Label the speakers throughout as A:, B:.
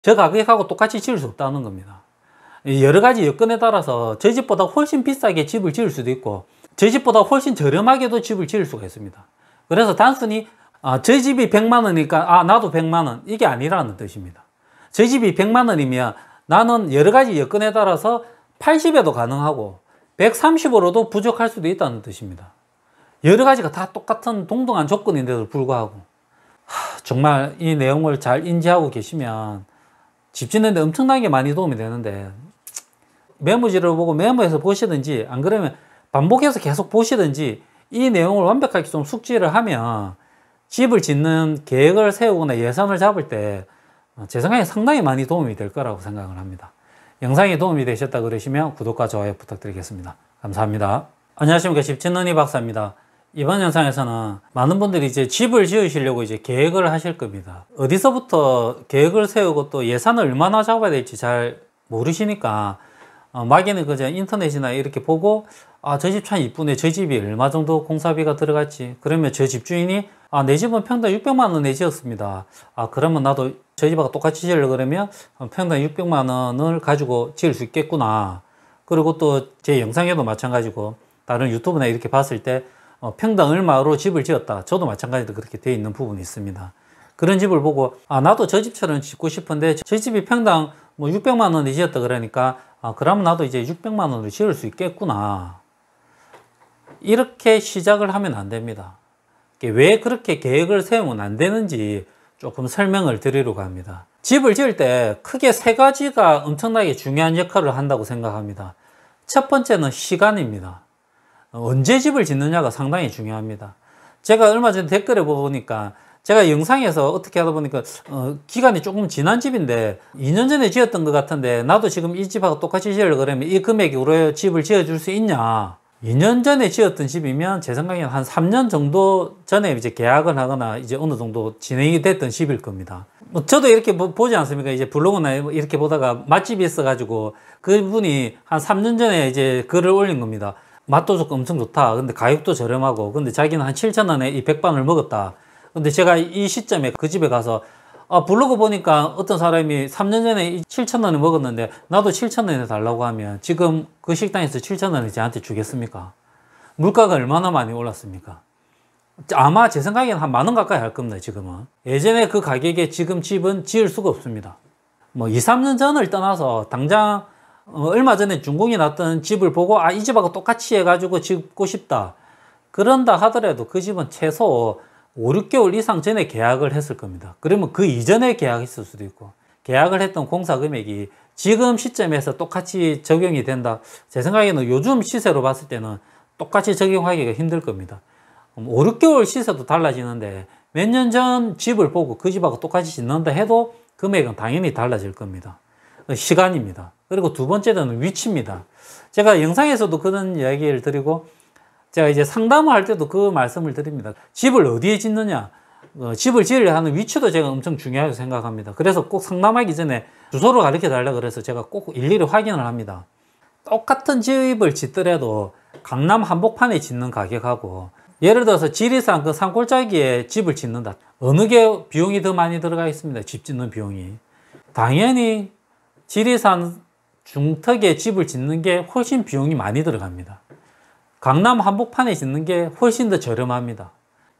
A: 저 가격하고 똑같이 지을 수 없다는 겁니다. 여러 가지 여건에 따라서 저 집보다 훨씬 비싸게 집을 지을 수도 있고 저 집보다 훨씬 저렴하게도 집을 지을 수가 있습니다. 그래서 단순히 저 집이 100만 원이니까 나도 100만 원 이게 아니라는 뜻입니다. 저 집이 100만 원이면 나는 여러 가지 여건에 따라서 80에도 가능하고 130으로도 부족할 수도 있다는 뜻입니다. 여러 가지가 다 똑같은 동등한 조건인데도 불구하고 정말 이 내용을 잘 인지하고 계시면 집 짓는 데 엄청나게 많이 도움이 되는데 메모지를 보고 메모해서 보시든지 안 그러면 반복해서 계속 보시든지 이 내용을 완벽하게 좀 숙지를 하면 집을 짓는 계획을 세우거나 예산을 잡을 때 제 생각에 상당히 많이 도움이 될 거라고 생각을 합니다. 영상이 도움이 되셨다 그러시면 구독과 좋아요 부탁드리겠습니다. 감사합니다. 안녕하십니까. 집 짓는 이 박사입니다. 이번 영상에서는 많은 분들이 이제 집을 지으시려고 이제 계획을 하실 겁니다. 어디서부터 계획을 세우고 또 예산을 얼마나 잡아야 될지 잘 모르시니까 막연히 그저 인터넷이나 이렇게 보고 저 집 참 이쁘네, 저 집이 얼마 정도 공사비가 들어갔지, 그러면 저 집주인이 내 집은 평당 600만 원에 지었습니다. 그러면 나도 저 집하고 똑같이 지으려고 그러면 평당 600만 원을 가지고 지을 수 있겠구나. 그리고 또 제 영상에도 마찬가지고 다른 유튜브나 이렇게 봤을 때 평당 얼마로 집을 지었다, 저도 마찬가지로 그렇게 되어 있는 부분이 있습니다. 그런 집을 보고 나도 저 집처럼 짓고 싶은데 저 집이 평당 600만 원에 지었다 그러니까 그러면 나도 이제 600만 원으로 지을 수 있겠구나. 이렇게 시작을 하면 안 됩니다. 왜 그렇게 계획을 세우면 안 되는지 조금 설명을 드리려고 합니다. 집을 지을 때 크게 세 가지가 엄청나게 중요한 역할을 한다고 생각합니다. 첫 번째는 시간입니다. 언제 집을 짓느냐가 상당히 중요합니다. 제가 얼마 전에 댓글에 보니까 제가 영상에서 어떻게 하다 보니까 기간이 조금 지난 집인데 2년 전에 지었던 것 같은데 나도 지금 이 집하고 똑같이 지으려고 그러면 이 금액으로 집을 지어줄 수 있냐. 2년 전에 지었던 집이면 제 생각에는 한 3년 정도 전에 이제 계약을 하거나 이제 어느 정도 진행이 됐던 집일 겁니다. 저도 이렇게 보지 않습니까? 이제 블로그나 이렇게 보다가 맛집이 있어가지고 그분이 한 3년 전에 이제 글을 올린 겁니다. 맛도 좋고 엄청 좋다. 근데 가격도 저렴하고, 근데 자기는 한 7,000원에 이 백반을 먹었다. 근데 제가 이 시점에 그 집에 가서 블로그 보니까 어떤 사람이 3년 전에 7,000원에 먹었는데 나도 7,000원에 달라고 하면 지금 그 식당에서 7,000원을 저한테 주겠습니까? 물가가 얼마나 많이 올랐습니까? 아마 제 생각에는 한 10,000원 가까이 할 겁니다. 지금은. 예전에 그 가격에 지금 집은 지을 수가 없습니다. 2, 3년 전을 떠나서 당장 얼마 전에 준공이 났던 집을 보고 이 집하고 똑같이 해가지고 짓고 싶다 그런다 하더라도 그 집은 최소 5, 6개월 이상 전에 계약을 했을 겁니다. 그러면 그 이전에 계약했을 수도 있고, 계약을 했던 공사 금액이 지금 시점에서 똑같이 적용이 된다. 제 생각에는 요즘 시세로 봤을 때는 똑같이 적용하기가 힘들 겁니다. 5, 6개월 시세도 달라지는데 몇 년 전 집을 보고 그 집하고 똑같이 짓는다 해도 금액은 당연히 달라질 겁니다. 시간입니다. 그리고 두 번째는 위치입니다. 제가 영상에서도 그런 이야기를 드리고 제가 이제 상담을 할 때도 그 말씀을 드립니다. 집을 어디에 짓느냐, 집을 지으려 하는 위치도 제가 엄청 중요하다고 생각합니다. 그래서 꼭 상담하기 전에 주소를 가르쳐 달라고 그래서 제가 꼭 일일이 확인을 합니다. 똑같은 집을 짓더라도 강남 한복판에 짓는 가격하고, 예를 들어서 지리산 그 산골짜기에 집을 짓는다, 어느 게 비용이 더 많이 들어가 있습니다. 집 짓는 비용이. 당연히 지리산 중턱에 집을 짓는 게 훨씬 비용이 많이 들어갑니다. 강남 한복판에 짓는 게 훨씬 더 저렴합니다.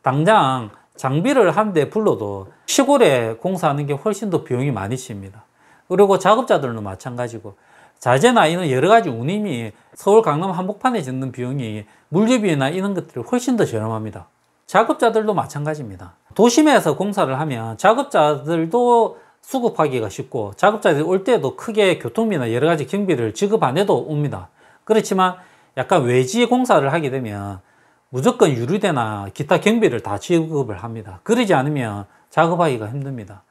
A: 당장 장비를 한 대 불러도 시골에 공사하는 게 훨씬 더 비용이 많이 칩니다. 그리고 작업자들도 마찬가지고, 자재나 이런 여러 가지 운임이 서울 강남 한복판에 짓는 비용이 물류비나 이런 것들이 훨씬 더 저렴합니다. 작업자들도 마찬가지입니다. 도심에서 공사를 하면 작업자들도 수급하기가 쉽고 작업자들이 올 때도 크게 교통비나 여러 가지 경비를 지급 안 해도 옵니다. 그렇지만 약간 외지 공사를 하게 되면 무조건 유류대나 기타 경비를 다 지급을 합니다. 그러지 않으면 작업하기가 힘듭니다.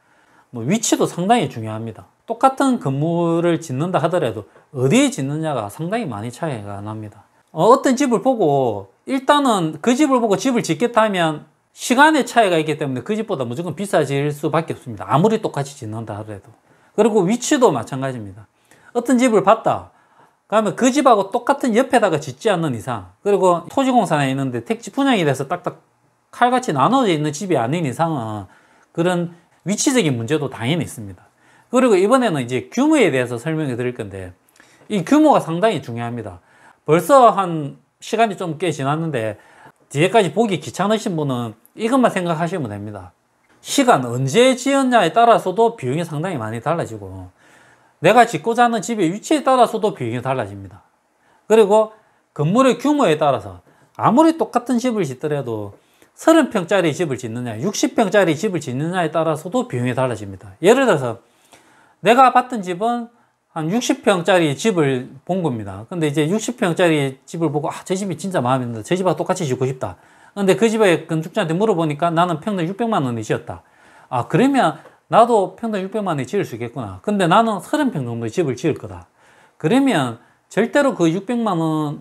A: 위치도 상당히 중요합니다. 똑같은 건물을 짓는다 하더라도 어디에 짓느냐가 상당히 많이 차이가 납니다. 어떤 집을 보고 일단은 그 집을 보고 집을 짓겠다 하면 시간의 차이가 있기 때문에 그 집보다 무조건 비싸질 수밖에 없습니다. 아무리 똑같이 짓는다 하더라도. 그리고 위치도 마찬가지입니다. 어떤 집을 봤다 그러면 그 집하고 똑같은 옆에다가 짓지 않는 이상, 그리고 토지공사나 있는데 택지 분양이 돼서 딱딱 칼같이 나눠져 있는 집이 아닌 이상은 그런 위치적인 문제도 당연히 있습니다. 그리고 이번에는 이제 규모에 대해서 설명해 드릴 건데, 이 규모가 상당히 중요합니다. 벌써 한 시간이 좀 꽤 지났는데 뒤에까지 보기 귀찮으신 분은 이것만 생각하시면 됩니다. 시간 언제 지었냐에 따라서도 비용이 상당히 많이 달라지고, 내가 짓고자 하는 집의 위치에 따라서도 비용이 달라집니다. 그리고 건물의 규모에 따라서 아무리 똑같은 집을 짓더라도 30평짜리 집을 짓느냐 60평짜리 집을 짓느냐에 따라서도 비용이 달라집니다. 예를 들어서 내가 봤던 집은 한 60평짜리 집을 본 겁니다. 근데 이제 60평짜리 집을 보고 저 집이 진짜 마음에 든다. 저 집하고 똑같이 짓고 싶다. 근데 그 집의 건축자한테 물어보니까 나는 평당 600만 원이 지었다. 그러면 나도 평당 600만 원에 지을 수 있겠구나. 근데 나는 30평 정도의 집을 지을 거다. 그러면 절대로 그 600만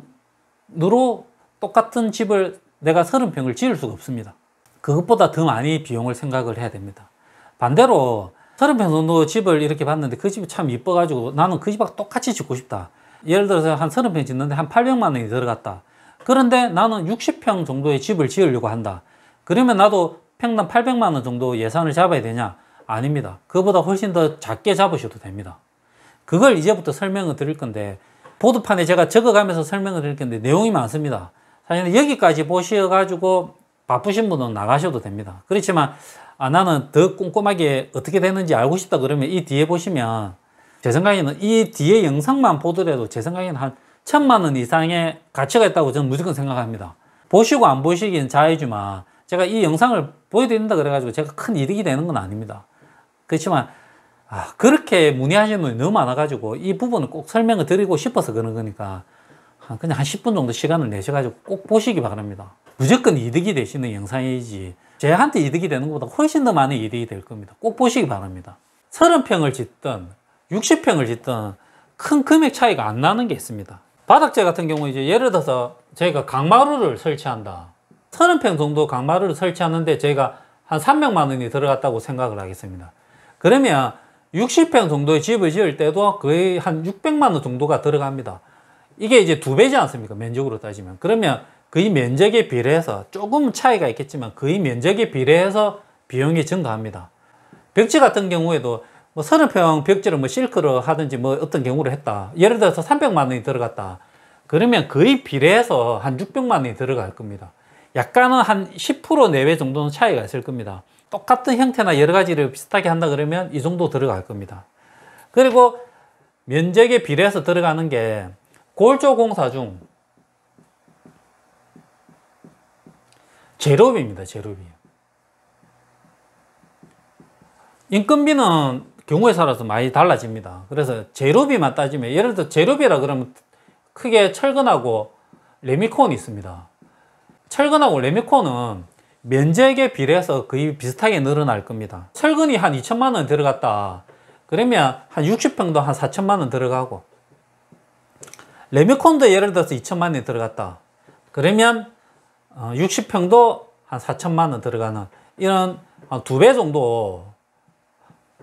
A: 원으로 똑같은 집을 내가 30평을 지을 수가 없습니다. 그것보다 더 많이 비용을 생각을 해야 됩니다. 반대로 30평 정도 집을 이렇게 봤는데 그 집이 참 이뻐가지고 나는 그 집하고 똑같이 짓고 싶다. 예를 들어서 한 30평 짓는데 한 800만 원이 들어갔다. 그런데 나는 60평 정도의 집을 지으려고 한다. 그러면 나도 평당 800만 원 정도 예산을 잡아야 되냐? 아닙니다. 그보다 훨씬 더 작게 잡으셔도 됩니다. 그걸 이제부터 설명을 드릴 건데, 보드판에 제가 적어가면서 설명을 드릴 건데 내용이 많습니다. 사실 여기까지 보셔가지고 바쁘신 분은 나가셔도 됩니다. 그렇지만 나는 더 꼼꼼하게 어떻게 되는지 알고 싶다 그러면 이 뒤에 보시면, 제 생각에는 이 뒤에 영상만 보더라도 제 생각에는 한 1000만 원 이상의 가치가 있다고 저는 무조건 생각합니다. 보시고 안 보시기는 자유지만 제가 이 영상을 보여드린다 그래가지고 제가 큰 이득이 되는 건 아닙니다. 그렇지만 그렇게 문의하시는 분이 너무 많아가지고 이 부분을 꼭 설명을 드리고 싶어서 그런 거니까 그냥 한 10분 정도 시간을 내셔가지고 꼭 보시기 바랍니다. 무조건 이득이 되시는 영상이지 저한테 이득이 되는 것보다 훨씬 더 많은 이득이 될 겁니다. 꼭 보시기 바랍니다. 30평을 짓든 60평을 짓든 큰 금액 차이가 안 나는 게 있습니다. 바닥재 같은 경우 이제 예를 들어서 저희가 강마루를 설치한다. 30평 정도 강마루를 설치하는데 저희가 한 300만 원이 들어갔다고 생각을 하겠습니다. 그러면 60평 정도의 집을 지을 때도 거의 한 600만 원 정도가 들어갑니다. 이게 이제 2배지 않습니까? 면적으로 따지면. 그러면 거의 면적에 비례해서 조금 차이가 있겠지만 거의 면적에 비례해서 비용이 증가합니다. 벽지 같은 경우에도 뭐 30평 벽지를 뭐 실크로 하든지 뭐 어떤 경우를 했다. 예를 들어서 300만 원이 들어갔다. 그러면 거의 비례해서 한 600만 원이 들어갈 겁니다. 약간은 한 10% 내외 정도는 차이가 있을 겁니다. 똑같은 형태나 여러 가지를 비슷하게 한다 그러면 이 정도 들어갈 겁니다. 그리고 면적에 비례해서 들어가는 게 골조 공사 중 재료비입니다. 재료비. 인건비는 경우에 따라서 많이 달라집니다. 그래서 재료비만 따지면 예를 들어 재료비라 그러면 크게 철근하고 레미콘이 있습니다. 철근하고 레미콘은 면적에 비례해서 거의 비슷하게 늘어날 겁니다. 철근이 한 2천만 원 들어갔다. 그러면 한 60평도 한 4천만 원 들어가고, 레미콘도 예를 들어서 2천만 원이 들어갔다. 그러면 60평도 한 4천만 원 들어가는 이런 2배 정도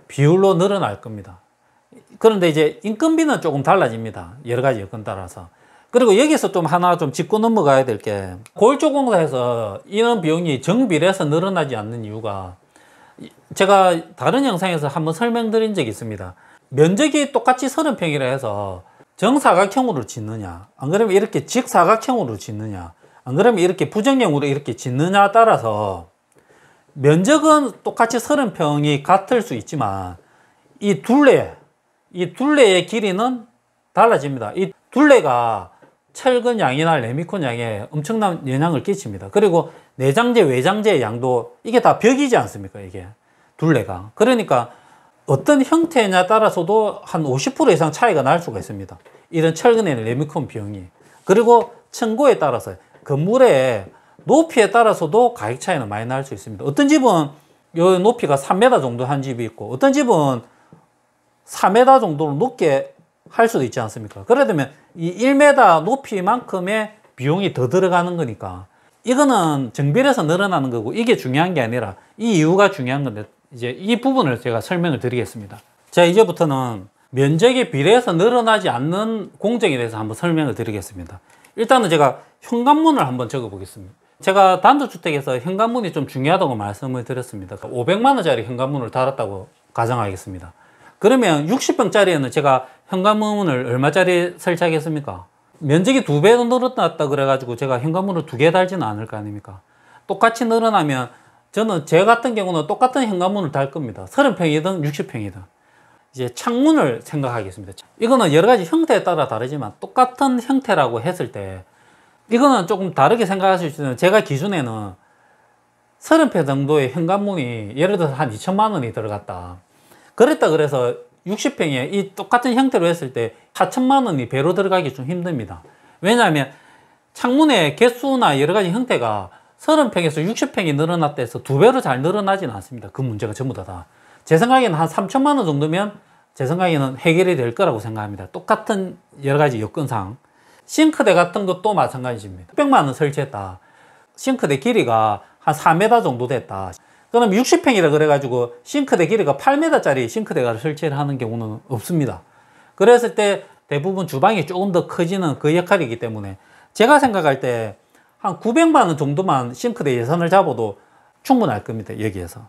A: 비율로 늘어날 겁니다. 그런데 이제 인건비는 조금 달라집니다. 여러 가지 여건 따라서. 그리고 여기서 좀 하나 좀 짚고 넘어가야 될 게, 골조 공사에서 이런 비용이 정비례해서 늘어나지 않는 이유가, 제가 다른 영상에서 한번 설명드린 적이 있습니다. 면적이 똑같이 30평이라 해서 정사각형으로 짓느냐, 안 그러면 이렇게 직사각형으로 짓느냐, 안 그러면 이렇게 부정형으로 이렇게 짓느냐에 따라서 면적은 똑같이 30평이 같을 수 있지만 이 둘레의 길이는 달라집니다. 이 둘레가 철근 양이나 레미콘 양에 엄청난 영향을 끼칩니다. 그리고 내장재, 외장재의 양도 이게 다 벽이지 않습니까? 이게 둘레가. 그러니까 어떤 형태냐에 따라서도 한 50% 이상 차이가 날 수가 있습니다. 이런 철근의 레미콘 비용이. 그리고 층고에 따라서 건물의 높이에 따라서도 가격 차이는 많이 날 수 있습니다. 어떤 집은 요 높이가 3m 정도 한 집이 있고, 어떤 집은 4m 정도로 높게 할 수도 있지 않습니까? 그러면 이 1m 높이만큼의 비용이 더 들어가는 거니까 이거는 정비례해서 늘어나는 거고, 이게 중요한 게 아니라 이 이유가 중요한 건데, 이제 이 부분을 제가 설명을 드리겠습니다. 자, 이제부터는 면적에 비례해서 늘어나지 않는 공정에 대해서 한번 설명을 드리겠습니다. 일단은 제가 현관문을 한번 적어 보겠습니다. 제가 단독주택에서 현관문이 좀 중요하다고 말씀을 드렸습니다. 500만 원짜리 현관문을 달았다고 가정하겠습니다. 그러면 60평짜리에는 제가 현관문을 얼마짜리 설치하겠습니까? 면적이 2배 늘어났다 그래가지고 제가 현관문을 2개 달지는 않을 거 아닙니까? 똑같이 늘어나면 저는 제 같은 경우는 똑같은 현관문을 달 겁니다. 30평이든 60평이든. 이제 창문을 생각하겠습니다. 이거는 여러 가지 형태에 따라 다르지만 똑같은 형태라고 했을 때 이거는 조금 다르게 생각하실 수 있는, 제가 기준에는 30평 정도의 현관문이 예를 들어서 한 2천만 원이 들어갔다. 그랬다 그래서 60평에 이 똑같은 형태로 했을 때 4천만 원이 배로 들어가기 좀 힘듭니다. 왜냐하면 창문의 개수나 여러 가지 형태가 30평에서 60평이 늘어났다 해서 2배로 잘 늘어나지는 않습니다. 그 문제가 전부 다. 제 생각에는 한 3천만 원 정도면 제 생각에는 해결이 될 거라고 생각합니다. 똑같은 여러 가지 여건상. 싱크대 같은 것도 마찬가지입니다. 600만 원 설치했다. 싱크대 길이가 한 4m 정도 됐다. 그럼 60평이라 그래가지고 싱크대 길이가 8m짜리 싱크대가 설치를 하는 경우는 없습니다. 그랬을 때 대부분 주방이 조금 더 커지는 그 역할이기 때문에 제가 생각할 때 한 900만 원 정도만 싱크대 예산을 잡아도 충분할 겁니다. 여기서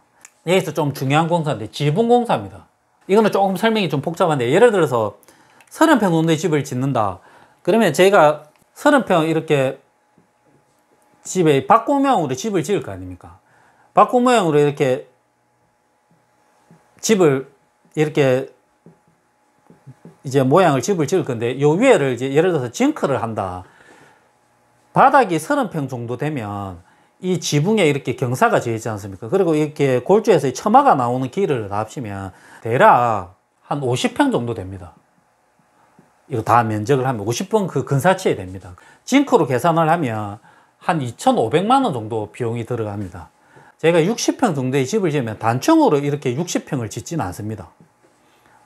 A: 좀 중요한 공사인데 지붕공사입니다. 이거는 조금 설명이 좀 복잡한데, 예를 들어서 30평 정도의 집을 짓는다. 그러면 저희가 30평 이렇게 집에 밭고 모양으로 집을 지을 거 아닙니까? 밭고 모양으로 이렇게 집을 이렇게 이제 모양을 집을 지을 건데, 요 위에를 이제 예를 들어서 징크를 한다. 바닥이 30평 정도 되면 이 지붕에 이렇게 경사가 져 있지 않습니까? 그리고 이렇게 골조에서 처마가 나오는 길을 다 합치면 대략 한 50평 정도 됩니다. 이거 다 면적을 하면 50평 그 근사치에 됩니다. 징크로 계산을 하면 한 2,500만 원 정도 비용이 들어갑니다. 제가 60평 정도의 집을 지으면 단층으로 이렇게 60평을 짓지는 않습니다.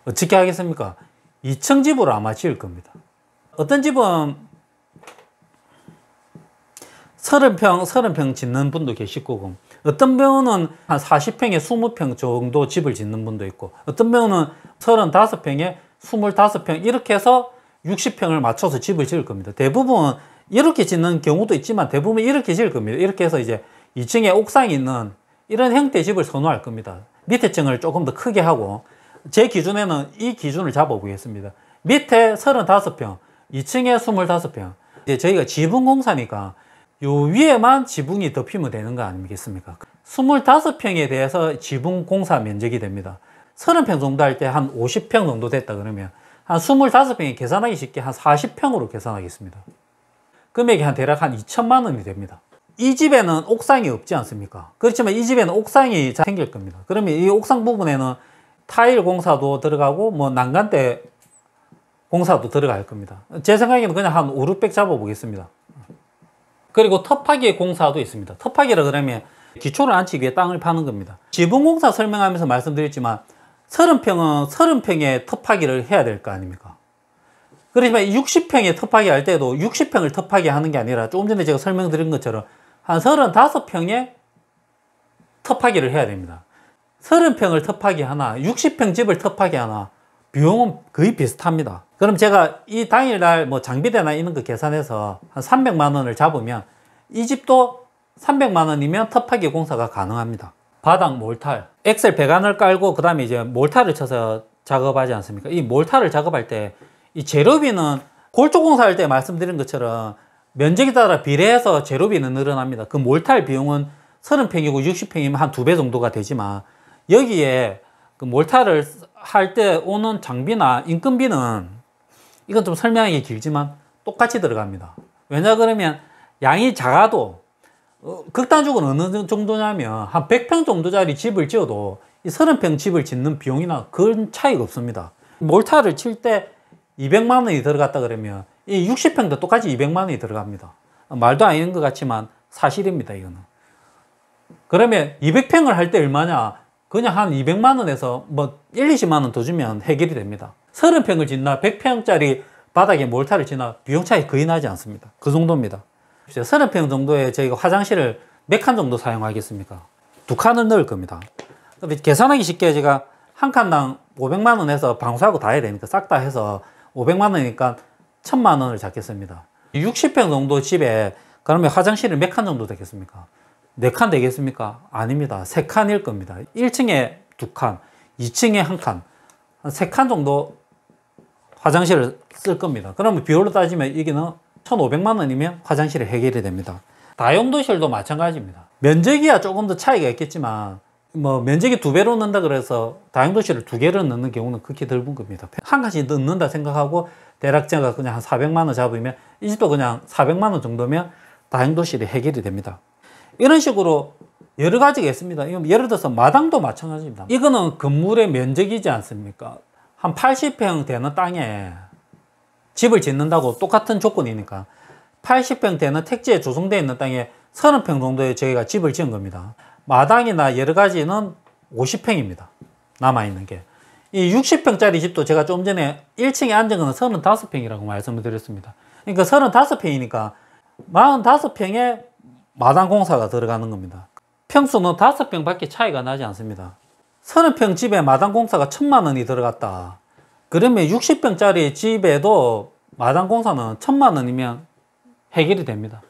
A: 어떻게 하겠습니까? 2층 집으로 아마 지을 겁니다. 어떤 집은 30평 짓는 분도 계시고, 어떤 분은 한 40평에 20평 정도 집을 짓는 분도 있고, 어떤 분은 35평에 25평 이렇게 해서 60평을 맞춰서 집을 지을 겁니다. 대부분 이렇게 짓는 경우도 있지만 대부분 이렇게 지을 겁니다. 이렇게 해서 이제 2층에 옥상이 있는 이런 형태의 집을 선호할 겁니다. 밑에 층을 조금 더 크게 하고, 제 기준에는 이 기준을 잡아보겠습니다. 밑에 35평, 2층에 25평. 이제 저희가 지붕공사니까 요 위에만 지붕이 덮이면 되는 거 아니겠습니까? 25평에 대해서 지붕공사 면적이 됩니다. 30평 정도 할 때 한 50평 정도 됐다 그러면 한 25평이 계산하기 쉽게 한 40평으로 계산하겠습니다. 금액이 한 대략 한 2천만 원이 됩니다. 이 집에는 옥상이 없지 않습니까? 그렇지만 이 집에는 옥상이 생길 겁니다. 그러면 이 옥상 부분에는 타일 공사도 들어가고 뭐 난간대 공사도 들어갈 겁니다. 제 생각에는 그냥 한 5, 600 잡아보겠습니다. 그리고 터파기 공사도 있습니다. 터파기라 그러면 기초를 앉히기 위해 땅을 파는 겁니다. 지붕공사 설명하면서 말씀드렸지만 30평은 30평의 터파기를 해야 될 거 아닙니까? 그렇지만 60평의 터파기 할 때도 60평을 터파기 하는 게 아니라 조금 전에 제가 설명드린 것처럼 한 35평의 터파기를 해야 됩니다. 30평을 터파기 하나, 60평 집을 터파기 하나, 비용은 거의 비슷합니다. 그럼 제가 이 당일날 뭐 장비대나 이런 거 계산해서 한 300만 원을 잡으면 이 집도 300만 원이면 터파기 공사가 가능합니다. 바닥 몰탈, 엑셀 배관을 깔고 그 다음에 이제 몰탈을 쳐서 작업하지 않습니까? 이 몰탈을 작업할 때 이 재료비는 골조 공사할 때 말씀드린 것처럼 면적에 따라 비례해서 재료비는 늘어납니다. 그 몰탈 비용은 30평이고 60평이면 한 2배 정도가 되지만 여기에 그 몰탈을 할 때 오는 장비나 인건비는 이건 좀 설명하기 길지만 똑같이 들어갑니다. 왜냐 그러면 양이 작아도 극단적으로 어느 정도냐면 한 100평 정도짜리 집을 지어도 이 30평 집을 짓는 비용이나 큰 차이가 없습니다. 몰타를 칠 때 200만 원이 들어갔다 그러면 이 60평도 똑같이 200만 원이 들어갑니다. 말도 안 되는 것 같지만 사실입니다. 이거는. 그러면 200평을 할 때 얼마냐? 그냥 한 200만 원에서 뭐 1, 20만 원 더 주면 해결이 됩니다. 30평을 짓나 100평짜리 바닥에 몰타를 짓나 비용 차이 거의 나지 않습니다. 그 정도입니다. 30평 정도에 저희가 화장실을 몇 칸 정도 사용하겠습니까? 2칸을 넣을 겁니다. 근데 계산하기 쉽게 제가 한 칸당 500만 원 해서 방수하고 다 해야 되니까 싹 다 해서 500만 원이니까 1000만 원을 잡겠습니다. 60평 정도 집에 그러면 화장실을 몇 칸 정도 되겠습니까? 4칸 되겠습니까? 아닙니다. 3칸일 겁니다. 1층에 2칸, 2층에 1칸. 한 3칸 정도 화장실을 쓸 겁니다. 그러면 비율로 따지면 여기는 1,500만 원이면 화장실이 해결이 됩니다. 다용도실도 마찬가지입니다. 면적이야 조금 더 차이가 있겠지만 뭐 면적이 2배로 넣는다 그래서 다용도실을 2개를 넣는 경우는 극히 드문 겁니다. 한 칸씩 넣는다 생각하고 대략 제가 그냥 한 400만 원 잡으면 이 집도 그냥 400만 원 정도면 다용도실이 해결이 됩니다. 이런 식으로 여러 가지가 있습니다. 예를 들어서 마당도 마찬가지입니다. 이거는 건물의 면적이지 않습니까? 한 80평 되는 땅에 집을 짓는다고 똑같은 조건이니까 80평 되는 택지에 조성되어 있는 땅에 30평 정도의 저희가 집을 지은 겁니다. 마당이나 여러 가지는 50평입니다. 남아있는 게. 이 60평짜리 집도 제가 좀 전에 1층에 앉은 거는 35평이라고 말씀을 드렸습니다. 그러니까 35평이니까 45평에 마당 공사가 들어가는 겁니다. 평수는 5평 밖에 차이가 나지 않습니다. 30평 집에 마당 공사가 1,000만 원이 들어갔다. 그러면 60평짜리 집에도 마당 공사는 1,000만 원이면 해결이 됩니다.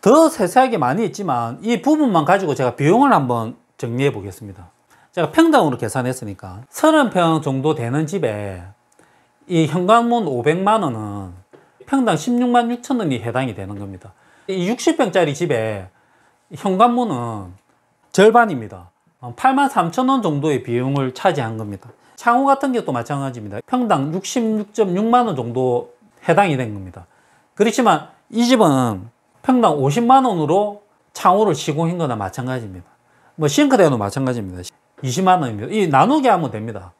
A: 더 세세하게 많이 있지만 이 부분만 가지고 제가 비용을 한번 정리해 보겠습니다. 제가 평당으로 계산했으니까 30평 정도 되는 집에 이 현관문 500만 원은 평당 16만 6천 원이 해당이 되는 겁니다. 이 60평짜리 집에 현관문은 절반입니다. 8만 3천 원 정도의 비용을 차지한 겁니다. 창호 같은 것도 마찬가지입니다. 평당 66.6만 원 정도 해당이 된 겁니다. 그렇지만 이 집은 평당 50만 원으로 창호를 시공한 거나 마찬가지입니다. 뭐 싱크대도 마찬가지입니다. 20만 원입니다. 이 나누기 하면 됩니다.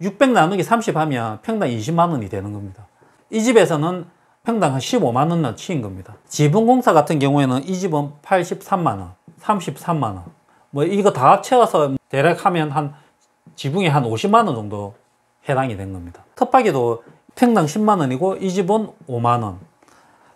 A: 600 나누기 30 하면 평당 20만 원이 되는 겁니다. 이 집에서는 평당 한 15만 원만 치인 겁니다. 지붕공사 같은 경우에는 이 집은 83만 원, 33만 원. 뭐 이거 다 합쳐서 대략 하면 한 지붕이 한 50만 원 정도 해당이 된 겁니다. 텃밭에도 평당 10만 원이고 이 집은 5만 원.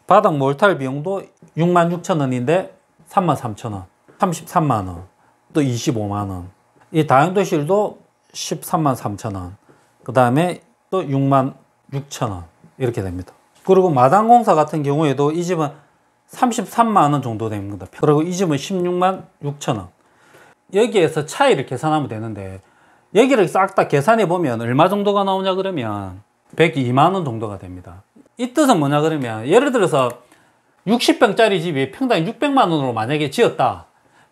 A: 바닥 몰탈 비용도 6만 6천 원인데 3만 3천 원, 33만 원, 또 25만 원. 이 다용도실도 13만 3천 원. 그 다음에 또 6만 6천 원 이렇게 됩니다. 그리고 마당공사 같은 경우에도 이 집은 33만 원 정도 됩니다. 그리고 이 집은 16만 6천 원. 여기에서 차이를 계산하면 되는데 여기를 싹 다 계산해 보면 얼마 정도가 나오냐 그러면 102만 원 정도가 됩니다. 이 뜻은 뭐냐 그러면 예를 들어서 60평짜리 집이 평당 600만 원으로 만약에 지었다.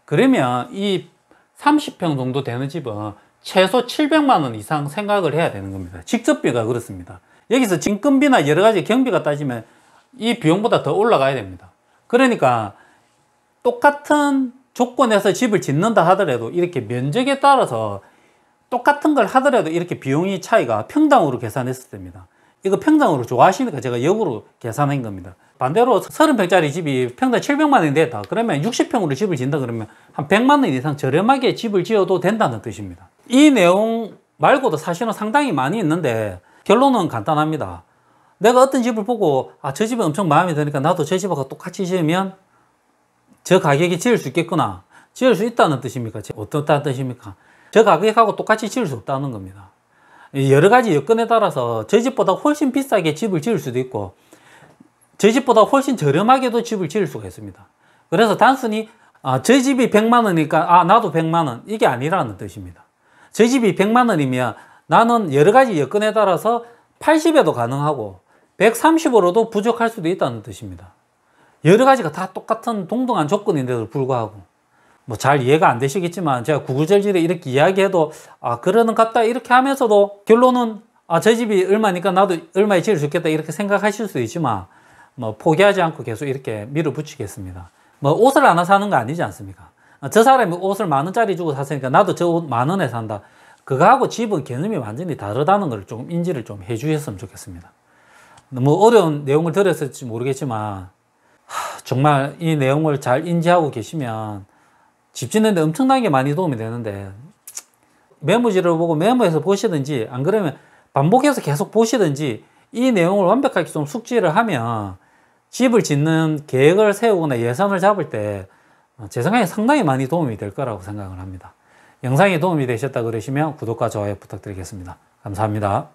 A: 그러면 이 30평 정도 되는 집은 최소 700만 원 이상 생각을 해야 되는 겁니다. 직접비가 그렇습니다. 여기서 인건비나 여러 가지 경비가 따지면 이 비용보다 더 올라가야 됩니다. 그러니까 똑같은 조건에서 집을 짓는다 하더라도 이렇게 면적에 따라서 똑같은 걸 하더라도 이렇게 비용이 차이가 평당으로 계산했을 때입니다. 이거 평당으로 좋아하시니까 제가 역으로 계산한 겁니다. 반대로 30평짜리 집이 평당 700만 원이 됐다. 그러면 60평으로 집을 짓는다 그러면 한 100만 원 이상 저렴하게 집을 지어도 된다는 뜻입니다. 이 내용 말고도 사실은 상당히 많이 있는데 결론은 간단합니다. 내가 어떤 집을 보고 저 집이 엄청 마음에 드니까 나도 저 집하고 똑같이 지으면 저 가격에 지을 수 있겠구나. 지을 수 있다는 뜻입니까? 어떻다는 뜻입니까? 저 가격하고 똑같이 지을 수 없다는 겁니다. 여러 가지 여건에 따라서 저 집보다 훨씬 비싸게 집을 지을 수도 있고 저 집보다 훨씬 저렴하게도 집을 지을 수가 있습니다. 그래서 단순히 저 집이 100만 원이니까 나도 100만 원 이게 아니라는 뜻입니다. 저 집이 100만 원이면 나는 여러 가지 여건에 따라서 80에도 가능하고 130으로도 부족할 수도 있다는 뜻입니다. 여러 가지가 다 똑같은 동등한 조건인데도 불구하고 뭐 잘 이해가 안 되시겠지만 제가 구구절절히 이렇게 이야기해도 그러는 같다 이렇게 하면서도 결론은 저 집이 얼마니까 나도 얼마에 지을 수 있겠다 이렇게 생각하실 수도 있지만 뭐 포기하지 않고 계속 이렇게 밀어붙이겠습니다. 뭐 옷을 하나 사는 거 아니지 않습니까? 저 사람이 옷을 10,000원짜리 주고 샀으니까 나도 저 옷 10,000원에 산다. 그거하고 집은 개념이 완전히 다르다는 걸 좀 인지를 좀 해주셨으면 좋겠습니다. 너무 어려운 내용을 들었을지 모르겠지만 정말 이 내용을 잘 인지하고 계시면 집 짓는데 엄청나게 많이 도움이 되는데 메모지를 보고 메모해서 보시든지 안 그러면 반복해서 계속 보시든지 이 내용을 완벽하게 좀 숙지를 하면 집을 짓는 계획을 세우거나 예산을 잡을 때 제 생각에 상당히 많이 도움이 될 거라고 생각을 합니다. 영상이 도움이 되셨다 그러시면 구독과 좋아요 부탁드리겠습니다. 감사합니다.